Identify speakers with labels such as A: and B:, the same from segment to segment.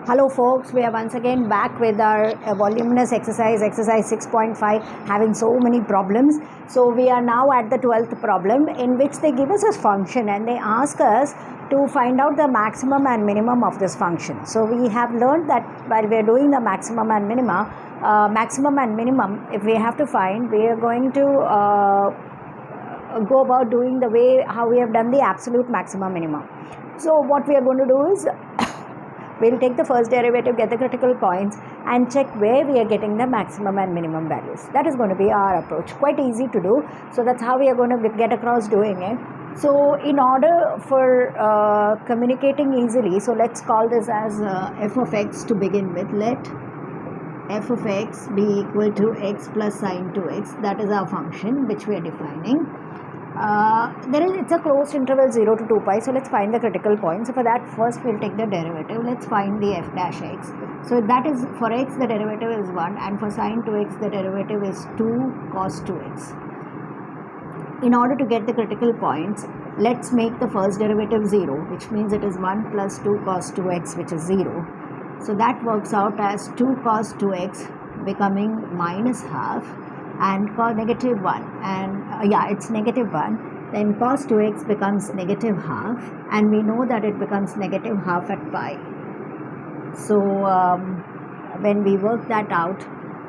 A: Hello folks, we are once again back with our voluminous exercise 6.5, having so many problems. So we are now at the 12th problem, in which they give us a function and they ask us to find out the maximum and minimum of this function. So we have learned that while we are doing the maximum and minimum, if we have to find, we are going to go about doing the way how we have done the absolute maximum minimum. So what we are going to do is we'll take the first derivative, get the critical points, and check where we are getting the maximum and minimum values. That is going to be our approach. Quite easy to do. So that's how we are going to get across doing it. So in order for communicating easily, so let's call this as f of x to begin with. Let f of x be equal to x plus sine 2x. That is our function which we are defining. It's a closed interval 0 to 2 pi, so let's find the critical point. So for that, first we'll take the derivative. Let's find the f dash x. So that is, for x the derivative is 1, and for sine 2x the derivative is 2 cos 2x. In order to get the critical points, let's make the first derivative 0, which means it is 1 plus 2 cos 2x, which is 0. So that works out as 2 cos 2x becoming minus half, and cos negative 1, and it's negative 1, then cos 2x becomes negative half, and we know that it becomes negative half at pi. So when we work that out,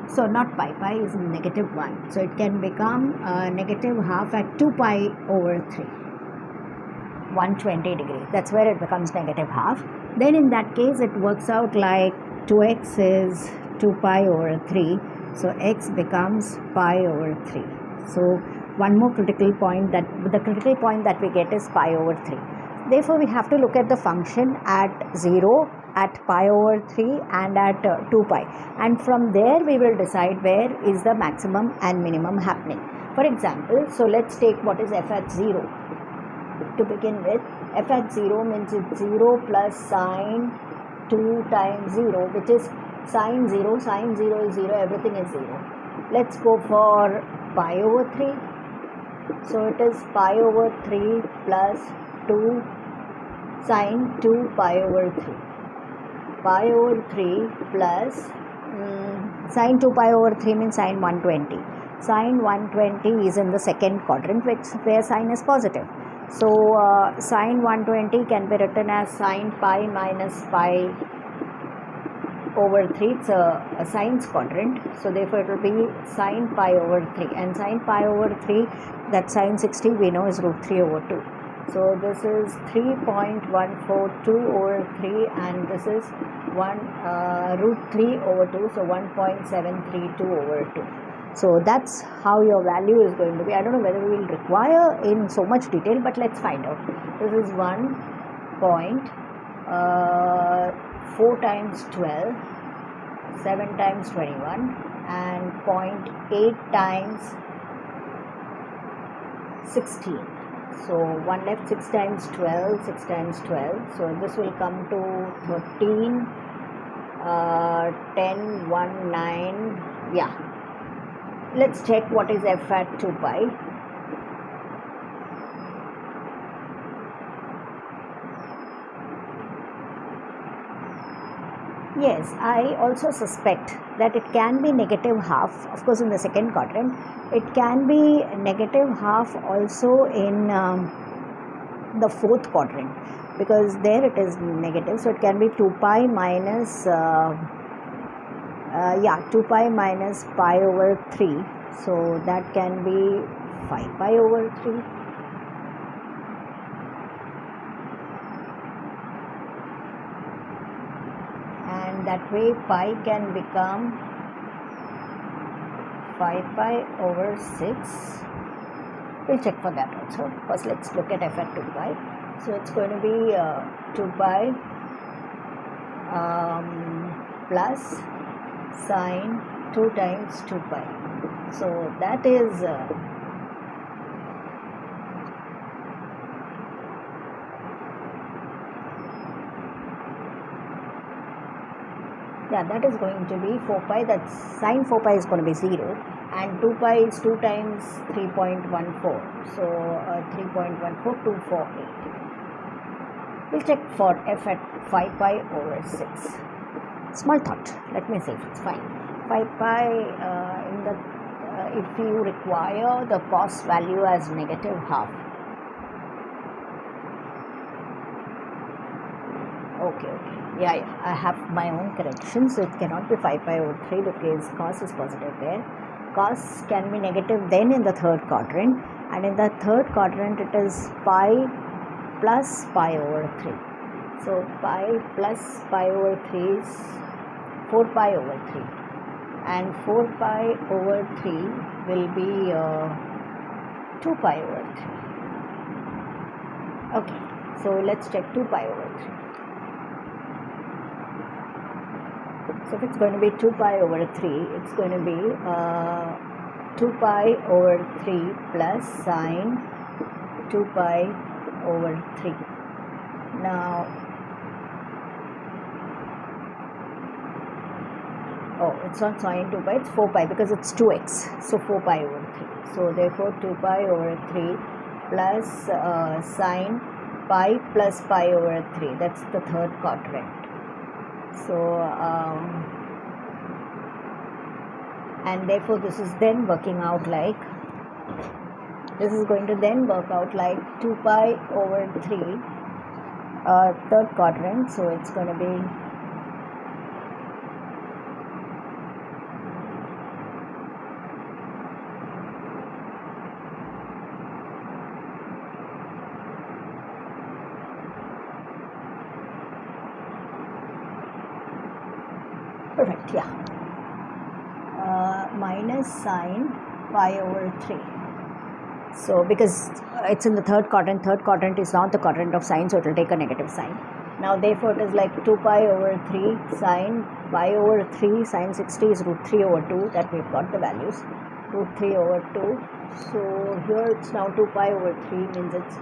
A: so not pi is negative 1, so it can become negative half at 2 pi over 3, 120 degrees. That's where it becomes negative half. Then in that case it works out like 2x is 2 pi over 3. So x becomes pi over 3. So one more critical point, that the critical point that we get is pi over 3. Therefore we have to look at the function at 0, at pi over 3, and at 2 pi. And from there we will decide where is the maximum and minimum happening. For example, so let's take what is f at 0 to begin with. F at 0 means it's 0 plus sine 2 times 0, which is sine 0 is 0, everything is 0. Let's go for pi over 3. So it is pi over 3 plus 2 sine 2 pi over 3. Pi over 3 plus sine 2 pi over 3 means sine 120. Sine 120 is in the second quadrant, where sine is positive. So sine 120 can be written as sine pi minus pi over 3. It's a sine quadrant, so therefore it will be sine pi over 3, and sine pi over 3, that sine 60 we know is root 3 over 2. So this is 3.142 over 3, and this is root 3 over 2, so 1.732 over 2. So that's how your value is going to be. I don't know whether we will require in so much detail, but let's find out. This is 4 times 12, 7 times 21, and 0.8 times 16. So 1 left, 6 times 12, 6 times 12. So this will come to 13, 10, 1, 9. Yeah. Let's check what is f at 2 pi. Yes, I also suspect that it can be negative half, of course in the second quadrant. It can be negative half also in the fourth quadrant, because there it is negative. So it can be 2 pi minus 2 pi minus pi over 3. So that can be 5 pi over 3. That way pi can become 5 pi over 6. We'll check for that also. First let's look at f at 2 pi. So it's going to be 2 pi plus sine 2 times 2 pi. So that is that is going to be 4 pi, that's sine 4 pi is going to be 0, and 2 pi is 2 times 3.14, so 3.14, 248. We'll check for f at 5 pi over 6. Small thought. Let me see if it's fine. 5 pi in the if you require the cos value as negative half. Okay. Yeah, I have my own corrections. So it cannot be 5 pi over 3 because cos is positive there. Cos can be negative then in the third quadrant, and in the third quadrant it is pi plus pi over 3. So pi plus pi over 3 is 4 pi over 3, and 4 pi over 3 will be 2 pi over 3. Okay, so let's check 2 pi over 3. So if it's going to be 2 pi over 3, it's going to be 2 pi over 3 plus sine 2 pi over 3. Now, it's not sine 2 pi, it's 4 pi because it's 2x. So 4 pi over 3. So therefore 2 pi over 3 plus sine pi plus pi over 3. That's the third quadrant. So and therefore this is then working out like, this is going to then work out like 2 pi over 3 third quadrant. So it's going to be perfect, yeah. Minus sine pi over 3. So because it's in the third quadrant is not the quadrant of sine, so it will take a negative sign. Now therefore it is like 2 pi over 3 sine pi over 3 sine 60 is root 3 over 2, that we've got the values, root 3 over 2. So here it's now 2 pi over 3 means it's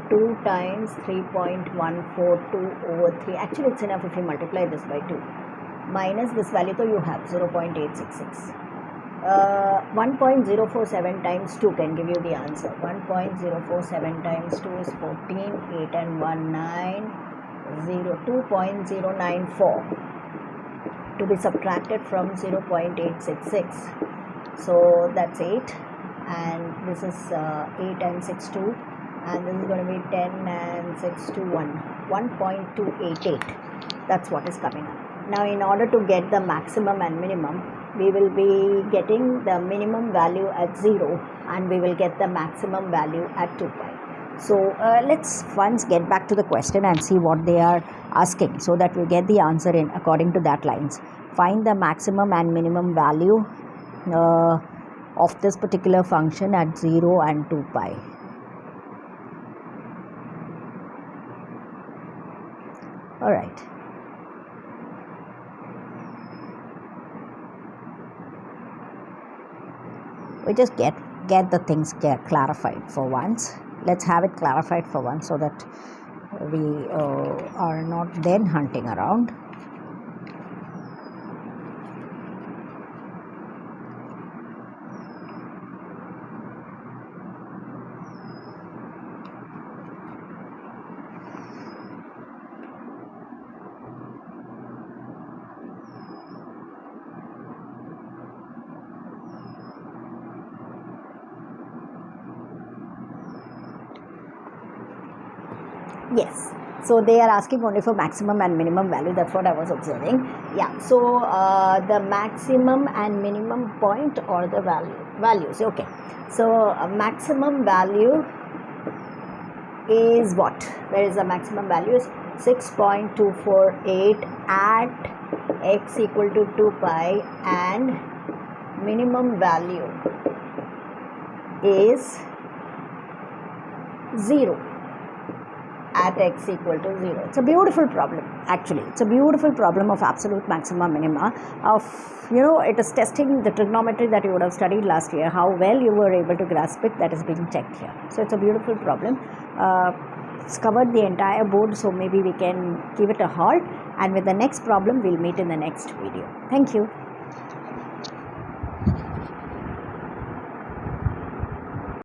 A: 2 times 3.142 over 3. Actually it's enough if you multiply this by 2. Minus this value, so you have 0.866. 1.047 times 2 can give you the answer. 1.047 times 2 is 14, 8 and 1, 9, 0, 2.094 to be subtracted from 0.866. So that's 8, and this is 8 and 6, 2, and this is going to be 10 and 6, 2, 1, 1.288. That's what is coming up. Now in order to get the maximum and minimum, we will be getting the minimum value at 0 and we will get the maximum value at 2 pi. So let's once get back to the question and see what they are asking, so that we get the answer in according to that lines. Find the maximum and minimum value of this particular function at 0 and 2 pi. Alright. We just get the things clarified for once. Let's have it clarified for once so that we are not then hunting around. Yes, so they are asking only for maximum and minimum value. That's what I was observing. Yeah, so the maximum and minimum point or the values. Okay, so maximum value is what? Where is the maximum value? Is 6.248 at x equal to 2 pi, and minimum value is 0 at x equal to 0. It's a beautiful problem, actually. It's a beautiful problem of absolute maxima minima. Of, it is testing the trigonometry that you would have studied last year, how well you were able to grasp it. That is being checked here. So it's a beautiful problem. It's covered the entire board, so maybe we can give it a halt, and with the next problem we'll meet in the next video. Thank you.